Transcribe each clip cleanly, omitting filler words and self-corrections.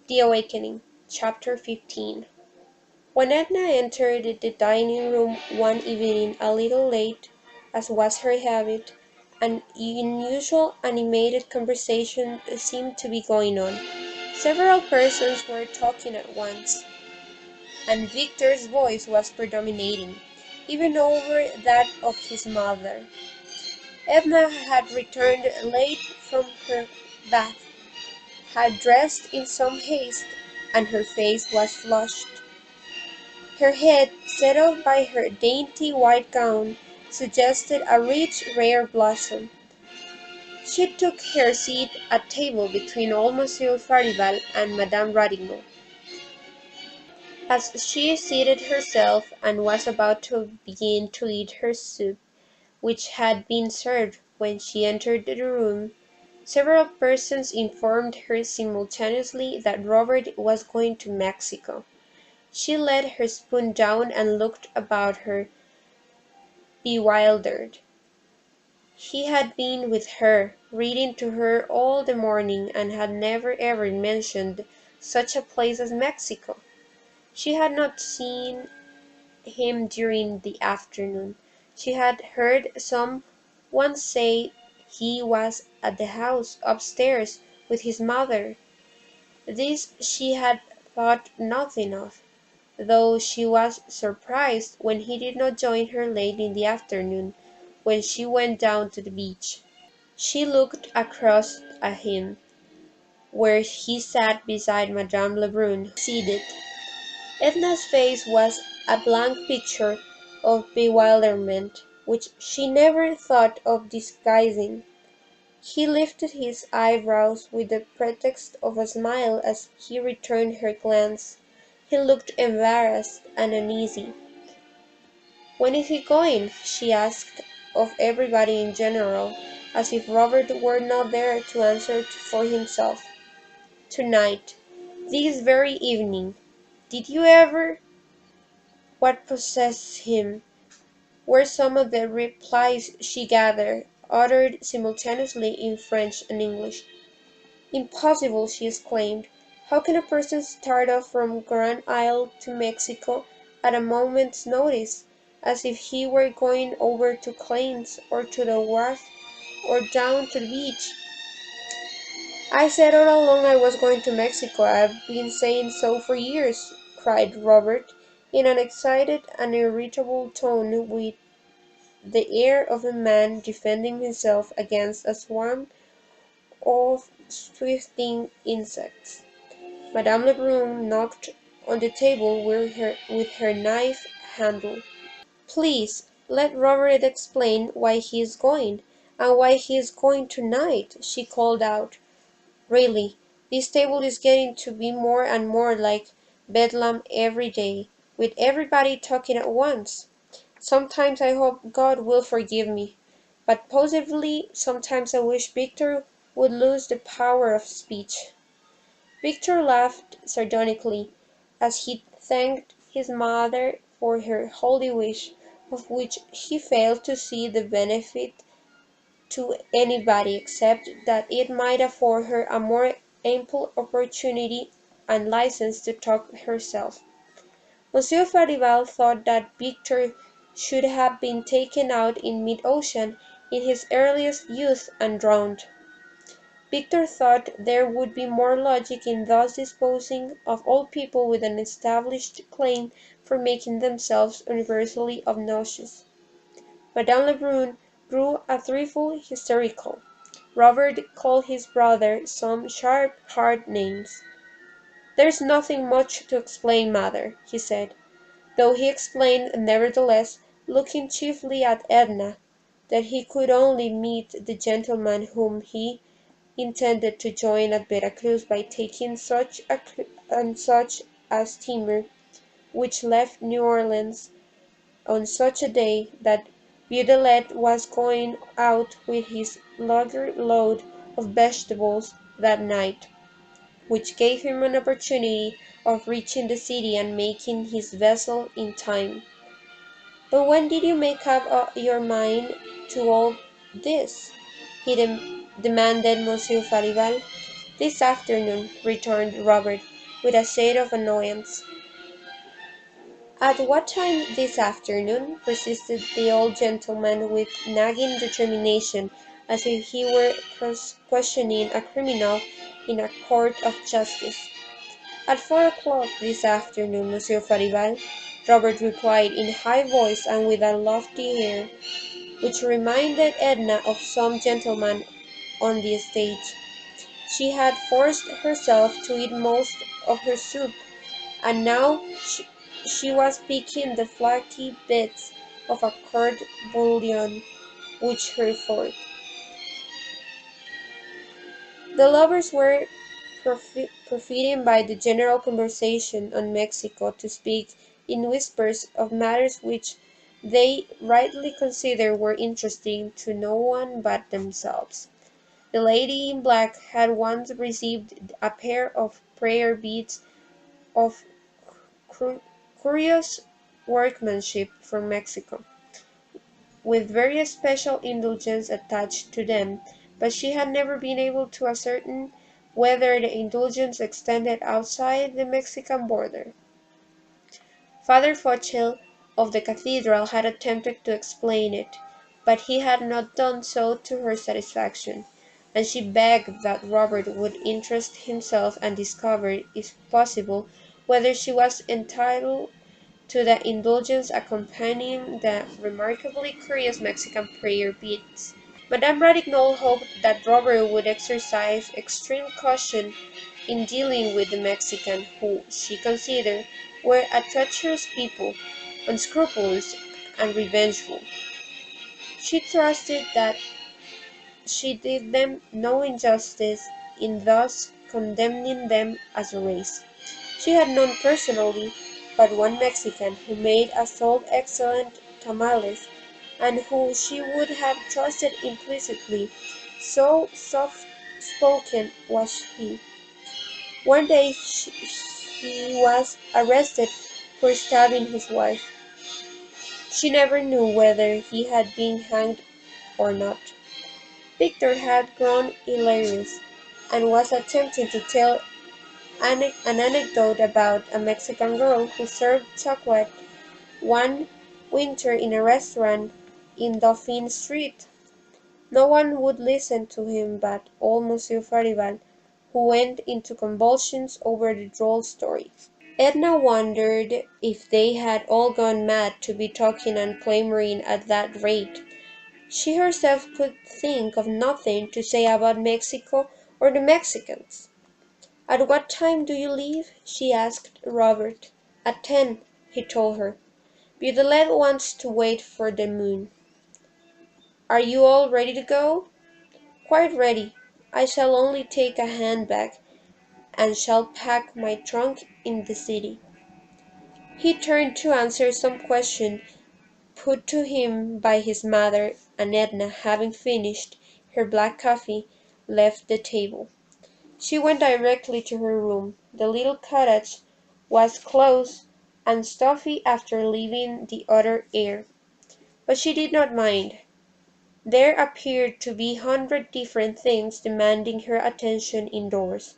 The Awakening, Chapter 15. When Edna entered the dining room one evening a little late, as was her habit, an unusual animated conversation seemed to be going on. Several persons were talking at once, and Victor's voice was predominating, even over that of his mother. Edna had returned late from her bath, had dressed in some haste, and her face was flushed. Her head, set off by her dainty white gown, suggested a rich, rare blossom. She took her seat at table between old Monsieur Farival and Madame Ratignolle. As she seated herself and was about to begin to eat her soup, which had been served when she entered the room, several persons informed her simultaneously that Robert was going to Mexico. She laid her spoon down and looked about her, bewildered. He had been with her, reading to her all the morning, and had never ever mentioned such a place as Mexico. She had not seen him during the afternoon. She had heard some one say he was at the house upstairs with his mother. This she had thought nothing of, though she was surprised when he did not join her late in the afternoon, when she went down to the beach. She looked across at him, where he sat beside Madame Lebrun, seated. Edna's face was a blank picture of bewilderment, which she never thought of disguising. He lifted his eyebrows with the pretext of a smile as he returned her glance. He looked embarrassed and uneasy. "When is he going?" she asked of everybody in general, as if Robert were not there to answer for himself. "Tonight. This very evening. Did you ever—" "What possessed him?" were some of the replies she gathered, uttered simultaneously in French and English. "Impossible!" she exclaimed. "How can a person start off from Grand Isle to Mexico at a moment's notice, as if he were going over to Claines or to the wharf or down to the beach?" "I said all along I was going to Mexico. I've been saying so for years," cried Robert, in an excited and irritable tone, with the air of a man defending himself against a swarm of swifting insects. Madame Lebrun knocked on the table with her knife handle. "Please, let Robert explain why he is going, and why he is going tonight," she called out. "Really, this table is getting to be more and more like Bedlam every day, with everybody talking at once. Sometimes I hope God will forgive me, but positively sometimes I wish Victor would lose the power of speech." Victor laughed sardonically, as he thanked his mother for her holy wish, of which he failed to see the benefit to anybody except that it might afford her a more ample opportunity and license to talk herself. Monsieur Farival thought that Victor should have been taken out in mid-ocean in his earliest youth and drowned. Victor thought there would be more logic in thus disposing of all people with an established claim for making themselves universally obnoxious. Madame Lebrun grew a trifle hysterical. Robert called his brother some sharp, hard names. "There's nothing much to explain, mother," he said, though he explained nevertheless, looking chiefly at Edna, that he could only meet the gentleman whom he intended to join at Vera Cruz by taking such a steamer, which left New Orleans on such a day that Beaudelet was going out with his lugger load of vegetables that night, which gave him an opportunity of reaching the city and making his vessel in time. "But when did you make up your mind to all this?" demanded Monsieur Farival. "This afternoon," returned Robert, with a shade of annoyance. "At what time this afternoon?" persisted the old gentleman with nagging determination, as if he were questioning a criminal in a court of justice. "At 4 o'clock this afternoon, Monsieur Farival," Robert replied in a high voice and with a lofty air, which reminded Edna of some gentleman on the stage. She had forced herself to eat most of her soup, and now she was picking the flaky bits of a curd bouillon with her fork. The lovers were profiting by the general conversation on Mexico to speak in whispers of matters which they rightly considered were interesting to no one but themselves. The lady in black had once received a pair of prayer beads of curious workmanship from Mexico, with very special indulgence attached to them, but she had never been able to ascertain whether the indulgence extended outside the Mexican border. Father Fauchel of the cathedral had attempted to explain it, but he had not done so to her satisfaction, and she begged that Robert would interest himself and discover, if possible, whether she was entitled to the indulgence accompanying the remarkably curious Mexican prayer beads. Madame Ratignolle hoped that Robert would exercise extreme caution in dealing with the Mexican, who, she considered, were a treacherous people, unscrupulous and revengeful. She trusted that she did them no injustice in thus condemning them as a race. She had known personally but one Mexican who made a sold excellent tamales, and who she would have trusted implicitly, so soft-spoken was he. One day he was arrested for stabbing his wife. She never knew whether he had been hanged or not. Victor had grown hilarious, and was attempting to tell an anecdote about a Mexican girl who served chocolate one winter in a restaurant in Dauphine Street. No one would listen to him but old Monsieur Farival, who went into convulsions over the droll story. Edna wondered if they had all gone mad to be talking and clamouring at that rate. She herself could think of nothing to say about Mexico or the Mexicans. "At what time do you leave?" she asked Robert. "At 10," he told her. "Beaudelet wants to wait for the moon." "Are you all ready to go?" "Quite ready. I shall only take a hand-bag, and shall pack my trunk in the city." He turned to answer some question put to him by his mother, and Edna, having finished her black coffee, left the table. She went directly to her room. The little cottage was close and stuffy after leaving the other air, but she did not mind. There appeared to be 100 different things demanding her attention indoors.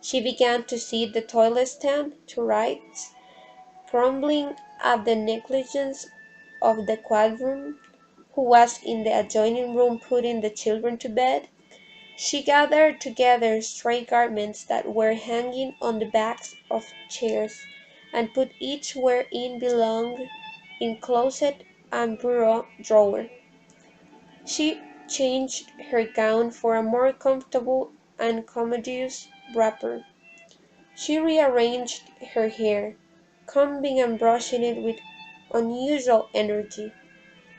She began to see the toilet stand to rights, grumbling at the negligence of the quadroon, who was in the adjoining room putting the children to bed. She gathered together stray garments that were hanging on the backs of chairs, and put each where it belonged, in closet and bureau drawer. She changed her gown for a more comfortable and commodious wrapper. She rearranged her hair, combing and brushing it with unusual energy.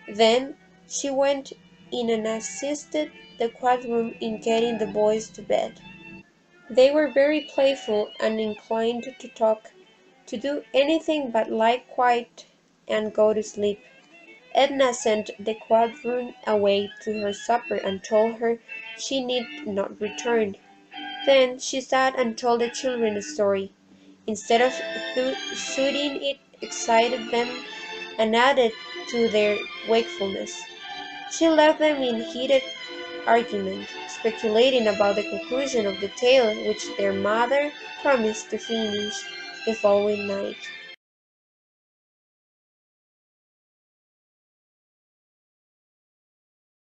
Then she went in and assisted the quadroon in getting the boys to bed. They were very playful and inclined to talk, to do anything but lie quiet and go to sleep. Edna sent the quadroon away to her supper and told her she need not return. Then she sat and told the children a story. Instead of soothing it excited them and added to their wakefulness. She left them in heated argument, speculating about the conclusion of the tale which their mother promised to finish the following night.